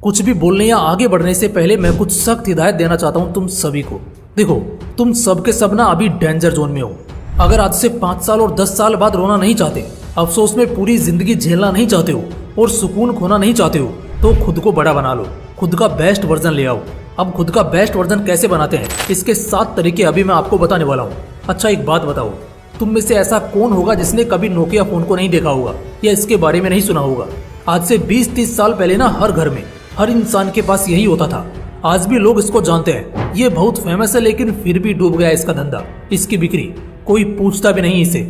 कुछ भी बोलने या आगे बढ़ने से पहले मैं कुछ सख्त हिदायत देना चाहता हूँ तुम सभी को। देखो, तुम सबके सब ना अभी डेंजर जोन में हो। अगर आज से 5 साल और 10 साल बाद रोना नहीं चाहते, अफसोस में पूरी जिंदगी झेलना नहीं चाहते हो और सुकून खोना नहीं चाहते हो, तो खुद को बड़ा बना लो, खुद का बेस्ट वर्जन ले आओ। अब खुद का बेस्ट वर्जन कैसे बनाते हैं, इसके 7 तरीके अभी मैं आपको बताने वाला हूँ। अच्छा एक बात बताओ, तुम में से ऐसा कौन होगा जिसने कभी नोकिया फोन को नहीं देखा होगा या इसके बारे में नहीं सुना होगा। आज से 20-30 साल पहले ना हर घर में, हर इंसान के पास यही होता था। आज भी लोग इसको जानते हैं। ये बहुत फेमस है, लेकिन फिर भी डूब गया इसका धंधा, इसकी बिक्री। कोई पूछता भी नहीं इसे।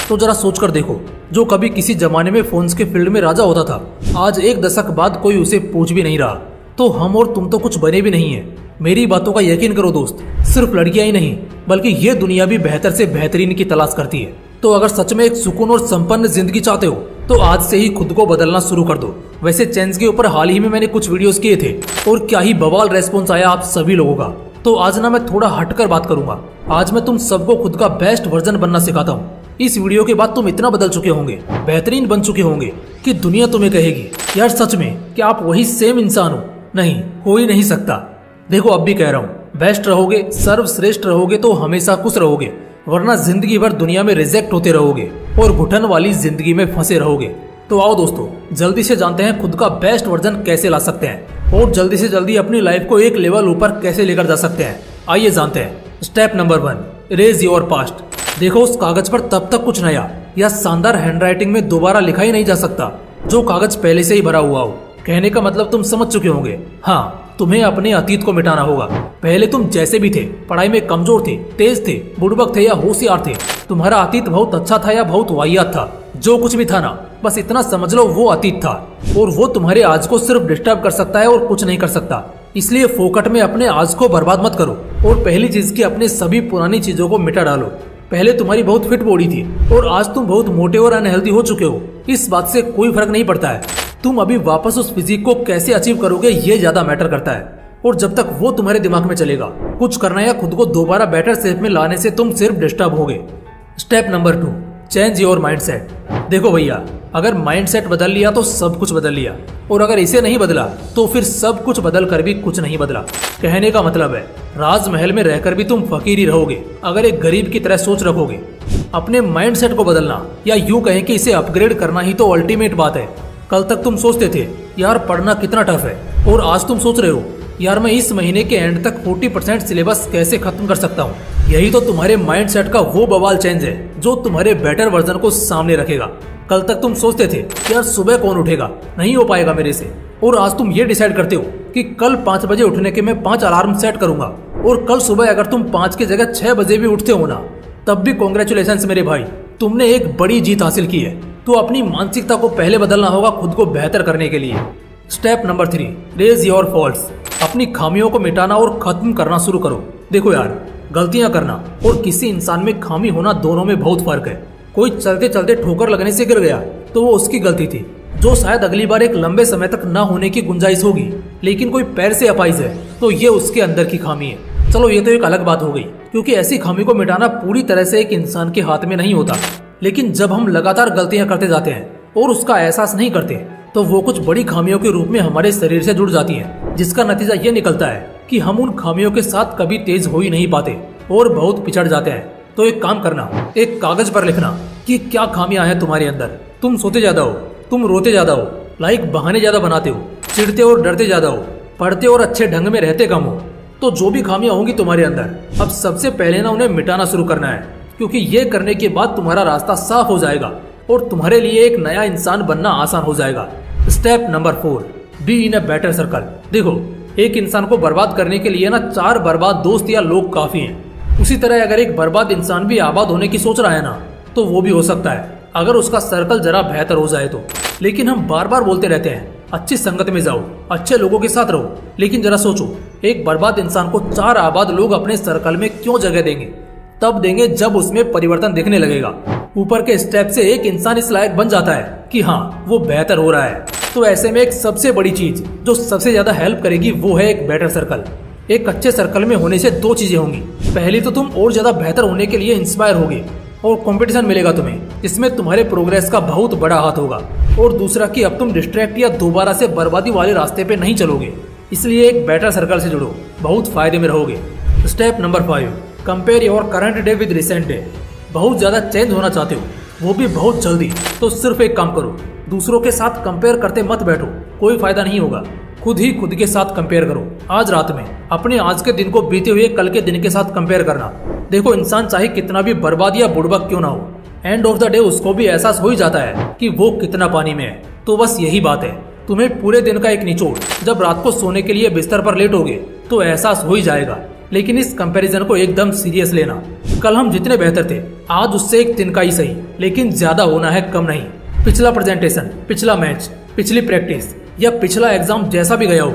तो जरा सोच कर देखो, जो कभी किसी जमाने में फोन्स के फील्ड में राजा होता था, आज 1 दशक बाद कोई उसे पूछ भी नहीं रहा। तो हम और तुम तो कुछ बने भी नहीं है। मेरी बातों का यकीन करो दोस्त, सिर्फ लड़कियां ही नहीं बल्कि ये दुनिया भी बेहतर से बेहतरीन की तलाश करती है। तो अगर सच में एक सुकून और संपन्न जिंदगी चाहते हो तो आज से ही खुद को बदलना शुरू कर दो। वैसे चेंज के ऊपर हाल ही में मैंने कुछ वीडियोस किए थे और क्या ही बवाल रेस्पॉन्स आया आप सभी लोगों का। तो आज ना मैं थोड़ा हटकर बात करूंगा। आज मैं तुम सबको खुद का बेस्ट वर्जन बनना सिखाता हूँ। इस वीडियो के बाद तुम इतना बदल चुके होंगे, बेहतरीन बन चुके होंगे कि दुनिया तुम्हें कहेगी यार सच में क्या आप वही सेम इंसान हो। नहीं, हो ही नहीं सकता। देखो अब भी कह रहा हूँ, बेस्ट रहोगे, सर्वश्रेष्ठ रहोगे तो हमेशा खुश रहोगे, वरना जिंदगी भर दुनिया में रिजेक्ट होते रहोगे और घुटन वाली जिंदगी में फंसे रहोगे। तो आओ दोस्तों, जल्दी से जानते हैं खुद का बेस्ट वर्जन कैसे ला सकते हैं और जल्दी से जल्दी अपनी लाइफ को एक लेवल ऊपर कैसे लेकर जा सकते हैं। आइए जानते हैं। Step number 1, erase your past. देखो, उस कागज पर तब तक कुछ नया या शानदार हैंडराइटिंग में दोबारा लिखा ही नहीं जा सकता जो कागज पहले से ही भरा हुआ हो। कहने का मतलब तुम समझ चुके होंगे। हाँ, तुम्हें अपने अतीत को मिटाना होगा। पहले तुम जैसे भी थे, पढ़ाई में कमजोर थे, तेज थे, बुड़बक थे या होशियार थे, तुम्हारा अतीत बहुत अच्छा था या बहुत वाहियात था, जो कुछ भी था ना, बस इतना समझ लो वो अतीत था और वो तुम्हारे आज को सिर्फ डिस्टर्ब कर सकता है और कुछ नहीं कर सकता। इसलिए फोकट में अपने आज को बर्बाद मत करो और पहली चीज की अपने सभी पुरानी चीजों को मिटा डालो। पहले तुम्हारी बहुत फिट बॉडी थी और आज तुम बहुत मोटे और अनहेल्दी हो चुके हो। इस बात से कोई फर्क नहीं पड़ता है। तुम अभी वापस उस फिजिक को कैसे अचीव करोगे ये ज्यादा मैटर करता है। और जब तक वो तुम्हारे दिमाग में चलेगा, कुछ करना या खुद को दोबारा बेटर शेप में लाने से तुम सिर्फ डिस्टर्ब होगे। Step number 2, change your mindset. देखो भैया, अगर माइंडसेट बदल लिया तो सब कुछ बदल लिया, और अगर इसे नहीं बदला तो फिर सब कुछ बदल कर भी कुछ नहीं बदला। कहने का मतलब है, राजमहल में रहकर भी तुम फकीर ही रहोगे अगर एक गरीब की तरह सोच रखोगे। अपने माइंडसेट को बदलना, या यूं कहें कि इसे अपग्रेड करना ही तो अल्टीमेट बात है। कल तक तुम सोचते थे यार पढ़ना कितना टफ है, और आज तुम सोच रहे हो यार मैं इस महीने के एंड तक 40% सिलेबस कैसे खत्म कर सकता हूँ। यही तो तुम्हारे माइंडसेट का वो बवाल चेंज है जो तुम्हारे बेटर वर्जन को सामने रखेगा। कल तक तुम सोचते थे यार सुबह कौन उठेगा, नहीं हो पाएगा मेरे से, और आज तुम ये डिसाइड करते हो कि कल 5 बजे उठने के मैं 5 अलार्म सेट करूंगा। और कल सुबह अगर तुम 5 की जगह 6 बजे भी उठते हो ना, तब भी कॉन्ग्रेचुलेशन मेरे भाई, तुमने एक बड़ी जीत हासिल की है। तो अपनी मानसिकता को पहले बदलना होगा खुद को बेहतर करने के लिए। Step number 3, raise your faults. अपनी खामियों को मिटाना और खत्म करना शुरू करो। देखो यार, गलतियां करना और किसी इंसान में खामी होना दोनों में बहुत फर्क है। कोई चलते चलते ठोकर लगने से गिर गया तो वो उसकी गलती थी, जो शायद अगली बार एक लंबे समय तक न होने की गुंजाइश होगी। लेकिन कोई पैर से अपाइज है तो ये उसके अंदर की खामी है। चलो ये तो एक अलग बात हो गई, क्योंकि ऐसी खामी को मिटाना पूरी तरह से एक इंसान के हाथ में नहीं होता। लेकिन जब हम लगातार गलतियां करते जाते हैं और उसका एहसास नहीं करते, तो वो कुछ बड़ी खामियों के रूप में हमारे शरीर से जुड़ जाती हैं, जिसका नतीजा ये निकलता है कि हम उन खामियों के साथ कभी तेज हो ही नहीं पाते और बहुत पिछड़ जाते हैं। तो एक काम करना, एक कागज पर लिखना कि क्या खामियां हैं तुम्हारे अंदर। तुम सोते ज्यादा हो, तुम रोते ज्यादा हो, बहाने ज्यादा बनाते हो, चिढ़ते और डरते ज्यादा हो, पढ़ते और अच्छे ढंग में रहते कम हो। तो जो भी खामियां होंगी तुम्हारे अंदर, अब सबसे पहले ना उन्हें मिटाना शुरू करना है, क्योंकि ये करने के बाद तुम्हारा रास्ता साफ हो जाएगा और तुम्हारे लिए एक नया इंसान बनना आसान हो जाएगा। Step number 4, be in a better circle. देखो, एक इंसान को बर्बाद करने के लिए ना 4 बर्बाद दोस्त या लोग काफी हैं। उसी तरह अगर एक बर्बाद इंसान भी आबाद होने की सोच रहा है ना, तो वो भी हो सकता है अगर उसका सर्कल जरा बेहतर हो जाए तो। लेकिन हम बार बार बोलते रहते हैं अच्छी संगत में जाओ, अच्छे लोगों के साथ रहो, लेकिन जरा सोचो, एक बर्बाद इंसान को 4 आबाद लोग अपने सर्कल में क्यों जगह देंगे? तब देंगे जब उसमें परिवर्तन दिखने लगेगा। ऊपर के स्टेप से एक इंसान इस लायक बन जाता है कि हाँ वो बेहतर हो रहा है। तो ऐसे में एक सबसे बड़ी चीज जो सबसे ज्यादा हेल्प करेगी वो है एक बेटर सर्कल। एक अच्छे सर्कल में होने से 2 चीजें होंगी। पहली तो तुम और ज्यादा बेहतर होने के लिए इंस्पायर होगे और कंपटीशन मिलेगा तुम्हें, इसमें तुम्हारे प्रोग्रेस का बहुत बड़ा हाथ होगा। और दूसरा कि अब तुम डिस्ट्रैक्ट या दोबारा से बर्बादी वाले रास्ते पे नहीं चलोगे। इसलिए एक बेटर सर्कल से जुड़ो, बहुत फायदे में रहोगे। Step number 5, compare your current day with recent day. बहुत ज्यादा चेंज होना चाहते हो, वो भी बहुत जल्दी, तो सिर्फ एक काम करो, दूसरों के साथ कंपेयर करते मत बैठो, कोई फायदा नहीं होगा। खुद ही खुद के साथ कंपेयर करो। आज रात में अपने आज के दिन को बीते हुए कल के दिन के साथ कंपेयर करना। देखो, इंसान चाहे कितना भी बर्बाद या बुड़बक क्यों ना हो, एंड ऑफ द डे उसको भी एहसास हो ही जाता है कि वो कितना पानी में है। तो बस यही बात है, तुम्हें पूरे दिन का एक निचोड़ जब रात को सोने के लिए बिस्तर पर लेटोगे तो एहसास हो ही जाएगा। लेकिन इस कंपैरिजन को एकदम सीरियस लेना। कल हम जितने बेहतर थे, आज उससे एक तिनका ही सही, लेकिन ज्यादा होना है, कम नहीं। पिछला प्रेजेंटेशन, पिछला मैच, पिछली प्रैक्टिस या पिछला एग्जाम जैसा भी गया हो,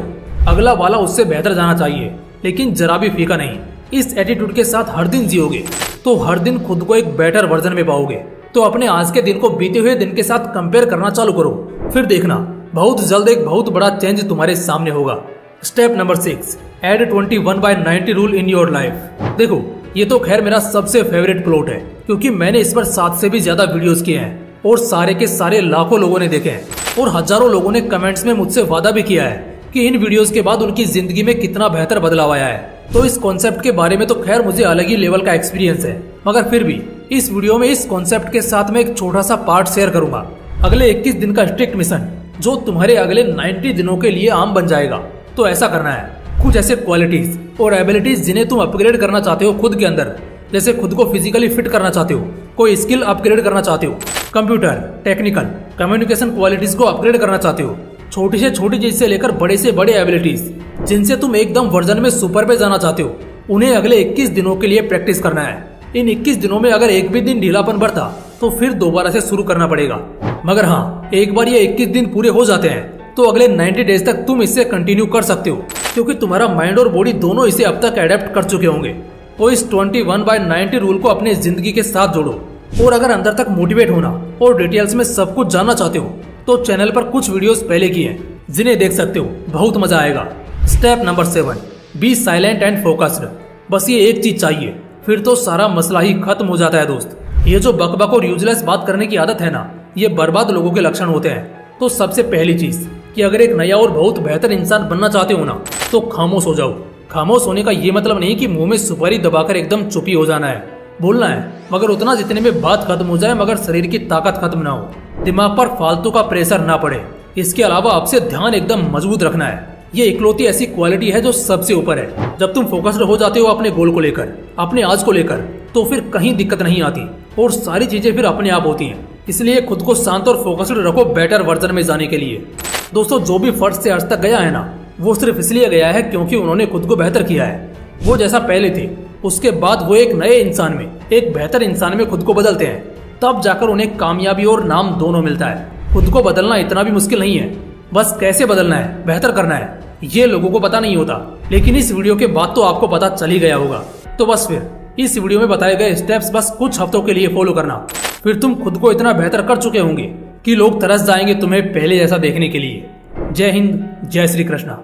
अगला वाला उससे बेहतर जाना चाहिए, लेकिन जरा भी फीका नहीं। इस एटीट्यूड के साथ हर दिन जियोगे तो हर दिन खुद को एक बेटर वर्जन में पाओगे। तो अपने आज के दिन को बीते हुए दिन के साथ कंपेयर करना चालू करो, फिर देखना बहुत जल्द एक बहुत बड़ा चेंज तुम्हारे सामने होगा। Step number 6, add 21/90 rule in your life. देखो, ये तो खैर मेरा सबसे फेवरेट प्लॉट है, क्योंकि मैंने इस पर 7 से भी ज्यादा वीडियोस किए हैं और सारे के सारे लाखों लोगों ने देखे हैं और हजारों लोगों ने कमेंट्स में मुझसे वादा भी किया है कि इन वीडियोस के बाद उनकी जिंदगी में कितना बेहतर बदलाव आया है। तो इस कॉन्सेप्ट के बारे में तो खैर मुझे अलग ही लेवल का एक्सपीरियंस है, मगर फिर भी इस वीडियो में इस कॉन्सेप्ट के साथ मैं एक छोटा सा पार्ट शेयर करूंगा। अगले 21 दिन का स्ट्रिक्ट मिशन जो तुम्हारे अगले 90 दिनों के लिए आम बन जाएगा। तो ऐसा करना है, कुछ ऐसे क्वालिटीज और एबिलिटीज जिन्हें तुम अपग्रेड करना चाहते हो खुद के अंदर, जैसे खुद को फिजिकली फिट करना चाहते हो, कोई स्किल अपग्रेड करना चाहते हो, कंप्यूटर, टेक्निकल, कम्युनिकेशन क्वालिटीज को अपग्रेड करना चाहते हो, छोटी से छोटी चीज से लेकर बड़े से बड़े एबिलिटीज जिनसे तुम एकदम वर्जन में सुपर पे जाना चाहते हो, उन्हें अगले 21 दिनों के लिए प्रैक्टिस करना है। इन 21 दिनों में अगर एक भी दिन ढीलापन बढ़ता तो फिर दोबारा से शुरू करना पड़ेगा। मगर हाँ, एक बार ये 21 दिन पूरे हो जाते हैं तो अगले 90 डेज तक तुम इससे कंटिन्यू कर सकते हो, क्योंकि तुम्हारा माइंड और बॉडी दोनों इसे अब तक अडेप्ट कर चुके होंगे। तो इस 21/90 रूल को अपने जिंदगी के साथ जोड़ो। और अगर अंदर तक मोटिवेट होना और डिटेल्स में सब कुछ जानना चाहते हो तो चैनल पर कुछ वीडियोस पहले की हैं, जिन्हें देख सकते हो, बहुत मजा आएगा। Step number 7, be silent and focused. बस ये एक चीज चाहिए, फिर तो सारा मसला ही खत्म हो जाता है दोस्त। ये जो बकबक और यूजलेस बात करने की आदत है ना, ये बर्बाद लोगों के लक्षण होते हैं। तो सबसे पहली चीज कि अगर एक नया और बहुत बेहतर इंसान बनना चाहते हो ना, तो खामोश हो जाओ। खामोश होने का ये मतलब नहीं कि मुंह में सुपारी दबाकर एकदम चुपी हो जाना है, बोलना है, मगर उतना जितने में बात खत्म हो जाए मगर शरीर की ताकत खत्म ना हो, दिमाग पर फालतू का प्रेशर ना पड़े। इसके अलावा आपसे ध्यान एकदम मजबूत रखना है। ये इकलौती ऐसी क्वालिटी है जो सबसे ऊपर है। जब तुम फोकस्ड हो जाते हो अपने गोल को लेकर, अपने आज को लेकर, तो फिर कहीं दिक्कत नहीं आती और सारी चीजें फिर अपने आप होती हैं। इसलिए खुद को शांत और फोकस्ड रखो बेटर वर्जन में जाने के लिए। दोस्तों, जो भी फर्स्ट से आज तक गया है ना, वो सिर्फ इसलिए गया है क्योंकि उन्होंने खुद को बेहतर किया है। वो जैसा पहले थे, उसके बाद वो एक नए इंसान में, एक बेहतर इंसान में खुद को बदलते हैं, तब जाकर उन्हें कामयाबी और नाम दोनों मिलता है। खुद को बदलना इतना भी मुश्किल नहीं है, बस कैसे बदलना है, बेहतर करना है, ये लोगों को पता नहीं होता। लेकिन इस वीडियो के बाद तो आपको पता चल ही गया होगा। तो बस फिर इस वीडियो में बताए गए स्टेप्स बस कुछ हफ्तों के लिए फॉलो करना, फिर तुम खुद को इतना बेहतर कर चुके होंगे कि लोग तरस जाएंगे तुम्हें पहले जैसा देखने के लिए। जय हिंद, जय श्री कृष्णा।